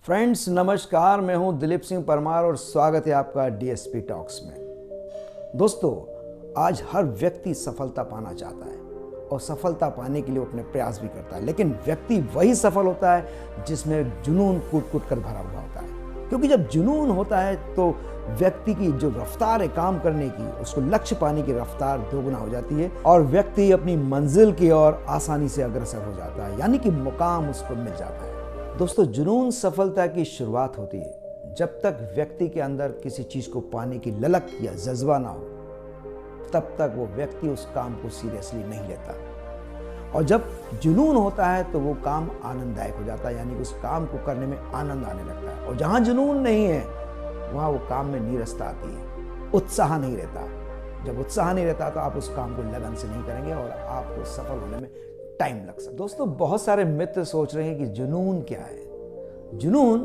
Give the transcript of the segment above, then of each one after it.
Friends नमस्कार, मैं हूं दिलीप सिंह परमार और स्वागत है आपका डीएसपी टॉक्स में। दोस्तों, आज हर व्यक्ति सफलता पाना चाहता है और सफलता पाने के लिए वो अपने प्रयास भी करता है, लेकिन व्यक्ति वही सफल होता है जिसमें जुनून कूट कूट कर भरा हुआ होता है। क्योंकि जब जुनून होता है तो व्यक्ति की जो रफ्तार है काम करने की, उसको लक्ष्य पाने की रफ्तार दोगुना हो जाती है और व्यक्ति अपनी मंजिल की ओर आसानी से अग्रसर हो जाता है, यानी कि मुकाम उसको मिल जाता है। दोस्तों, जुनून सफलता की शुरुआत होती है जब तक व्यक्ति के अंदर किसी चीज को पाने की ललक या जज्बा ना हो, तब तक वो व्यक्ति उस काम को सीरियसली नहीं लेता। और जब जुनून होता है तो वो काम आनंददायक हो जाता है, यानी उस काम को करने में आनंद आने लगता है। और जहां जुनून नहीं है वहां वो काम में नीरसता आती है, उत्साह नहीं रहता। जब उत्साह नहीं रहता तो आप उस काम को लगन से नहीं करेंगे और आपको सफल होने में टाइम लग सकता है। दोस्तों, बहुत सारे मित्र सोच रहे हैं कि जुनून क्या है। जुनून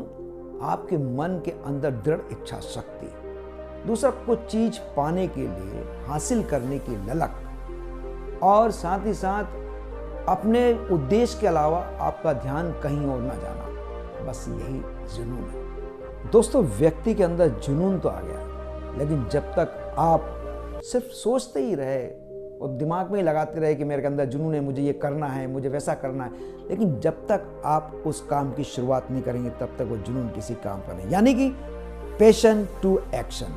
आपके मन के अंदर दृढ़ इच्छा शक्ति, दूसरा कुछ चीज पाने के लिए हासिल करने की ललक, और साथ ही साथ अपने उद्देश्य के अलावा आपका ध्यान कहीं और ना जाना, बस यही जुनून है। दोस्तों, व्यक्ति के अंदर जुनून तो आ गया, लेकिन जब तक आप सिर्फ सोचते ही रहे और दिमाग में ही लगाते रहे कि मेरे अंदर जुनून है, मुझे ये करना है, मुझे वैसा करना है, लेकिन जब तक आप उस काम की शुरुआत नहीं करेंगे तब तक वो जुनून किसी काम का नहीं। यानी कि पैशन टू एक्शन,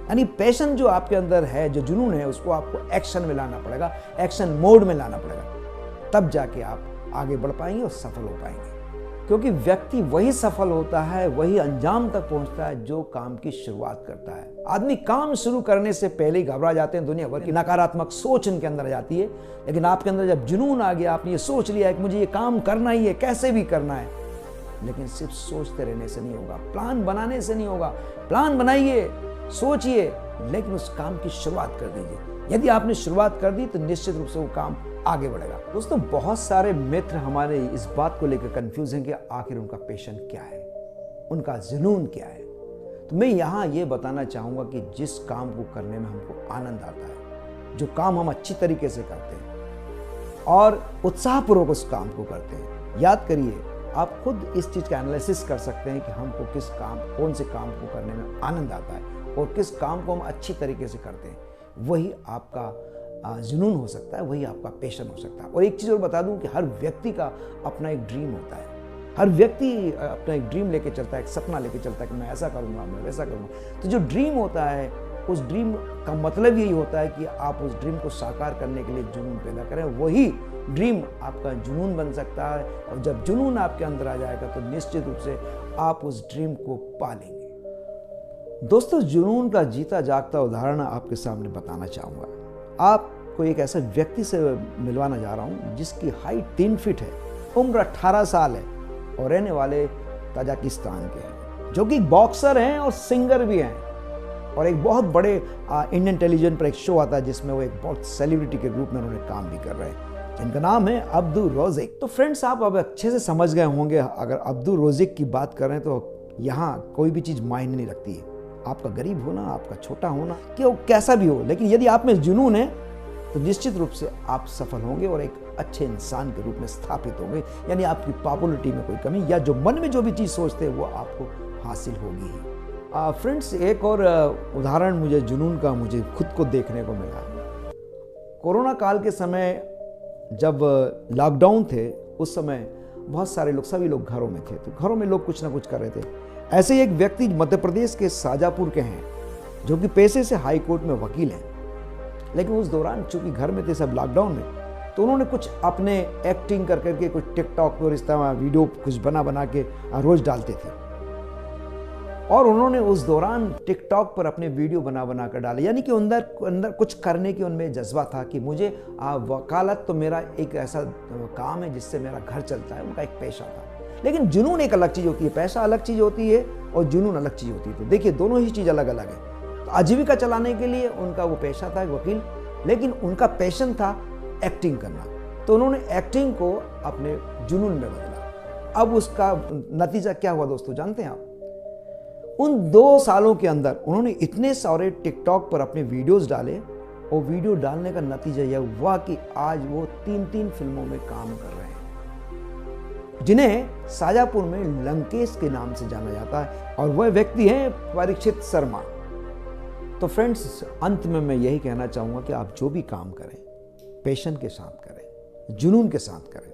यानी पैशन जो आपके अंदर है, जो जुनून है, उसको आपको एक्शन में लाना पड़ेगा, एक्शन मोड में लाना पड़ेगा, तब जाके आप आगे बढ़ पाएंगे और सफल हो पाएंगे। क्योंकि व्यक्ति वही सफल होता है, वही अंजाम तक पहुंचता है जो काम की शुरुआत करता है। आदमी काम शुरू करने से पहले ही घबरा जाते हैं, दुनिया भर की नकारात्मक सोच इनके अंदर आ जाती है। लेकिन आपके अंदर जब जुनून आ गया, आपने ये सोच लिया है कि मुझे ये काम करना ही है, कैसे भी करना है, लेकिन सिर्फ सोचते रहने से नहीं होगा, प्लान बनाने से नहीं होगा। प्लान बनाइए, सोचिए, लेकिन उस काम की शुरुआत कर दीजिए। यदि आपने शुरुआत कर दी तो निश्चित रूप से वो काम आगे बढ़ेगा। दोस्तों, बहुत सारे मित्र हमारे इस बात को लेकर कंफ्यूज हैं कि आखिर उनका पैशन क्या है, उनका जुनून क्या है। तो मैं यहाँ ये बताना चाहूँगा कि जिस काम को करने में हमको आनंद आता है, जो काम हम अच्छी तरीके से करते हैं और उत्साहपूर्वक उस काम को करते हैं, याद करिए, आप खुद इस चीज़ का एनालिसिस कर सकते हैं कि हमको किस काम, कौन से काम को करने में आनंद आता है और किस काम को हम अच्छी तरीके से करते हैं। वही आपका जुनून हो सकता है, वही आपका पैशन हो सकता है। और एक चीज़ और बता दूं कि हर व्यक्ति का अपना एक ड्रीम होता है। हर व्यक्ति अपना एक ड्रीम लेके चलता है, एक सपना लेके चलता है कि मैं ऐसा करूंगा, मैं वैसा करूंगा। तो जो ड्रीम होता है, उस ड्रीम का मतलब यही होता है कि आप उस ड्रीम को साकार करने के लिए जुनून पैदा करें। वही ड्रीम आपका जुनून बन सकता है और जब जुनून आपके अंदर आ जाएगा तो निश्चित रूप से आप उस ड्रीम को पा लेंगे। दोस्तों, जुनून का जीता जागता उदाहरण आपके सामने बताना चाहूँगा। आपको एक ऐसे व्यक्ति से मिलवाना जा रहा हूँ जिसकी हाइट 3 फीट है, उम्र 18 साल है और रहने वाले ताजिकिस्तान के हैं, जो कि बॉक्सर हैं और सिंगर भी हैं। और एक बहुत बड़े इंडियन टेलीविजन पर एक शो आता है जिसमें वो एक बहुत सेलिब्रिटी के रूप में उन्होंने काम भी कर रहे हैं, जिनका नाम है अब्दुल रोज़िक। तो फ्रेंड्स, आप अब अच्छे से समझ गए होंगे, अगर अब्दुल रोज़िक की बात करें तो यहाँ कोई भी चीज़ मायने नहीं रखती है। आपका गरीब होना, आपका छोटा होना, कि वो कैसा भी हो, लेकिन यदि आप में जुनून है तो निश्चित रूप से आप सफल होंगे और एक अच्छे इंसान के रूप में स्थापित होंगे। यानी आपकी पॉपुलरिटी में कोई कमी या जो मन में जो भी चीज़ सोचते हैं वो आपको हासिल होगी ही। फ्रेंड्स, एक और उदाहरण मुझे जुनून का मुझे खुद को देखने को मिला। कोरोना काल के समय जब लॉकडाउन थे, उस समय बहुत सारे लोग, सभी लोग घरों में थे, तो घरों में लोग कुछ ना कुछ कर रहे थे। ऐसे ही एक व्यक्ति मध्य प्रदेश के शाजापुर के हैं, जो कि पेशे से हाई कोर्ट में वकील हैं, लेकिन उस दौरान चूंकि घर में थे सब लॉकडाउन में, तो उन्होंने कुछ अपने एक्टिंग कर करके कुछ टिकटॉक और इस तरह वीडियो कुछ बना के रोज डालते थे। और उन्होंने उस दौरान टिकटॉक पर अपने वीडियो बना कर डाले, यानी कि अंदर कुछ करने की उनमें जज्बा था कि मुझे वकालत तो मेरा एक ऐसा काम है जिससे मेरा घर चलता है, उनका एक पेशा था। लेकिन जुनून एक अलग चीज़ होती है, पैसा अलग चीज़ होती है और जुनून अलग चीज़ होती है। तो देखिए, दोनों ही चीज़ अलग अलग है। तो आजीविका चलाने के लिए उनका वो पेशा था वकील, लेकिन उनका पैशन था एक्टिंग करना, तो उन्होंने एक्टिंग को अपने जुनून में बदला। अब उसका नतीजा क्या हुआ दोस्तों, जानते हैं आप? उन 2 सालों के अंदर उन्होंने इतने सारे टिकटॉक पर अपने वीडियोस डाले और वीडियो डालने का नतीजा यह हुआ कि आज वो 3-3 फिल्मों में काम कर रहे हैं। जिन्हें शाजापुर में लंकेश के नाम से जाना जाता है, और वह व्यक्ति हैं परीक्षित शर्मा। तो फ्रेंड्स, अंत में मैं यही कहना चाहूँगा कि आप जो भी काम करें पैशन के साथ करें, जुनून के साथ करें,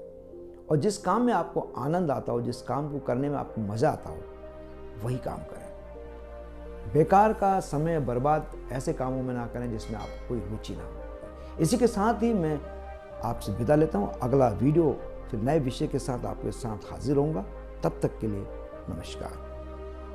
और जिस काम में आपको आनंद आता हो, जिस काम को करने में आपको मज़ा आता हो, वही काम करें। बेकार का समय बर्बाद ऐसे कामों में ना करें जिसमें आपको कोई रुचि ना हो। इसी के साथ ही मैं आपसे विदा लेता हूँ। अगला वीडियो फिर नए विषय के साथ आपके साथ हाजिर होऊंगा। तब तक के लिए नमस्कार।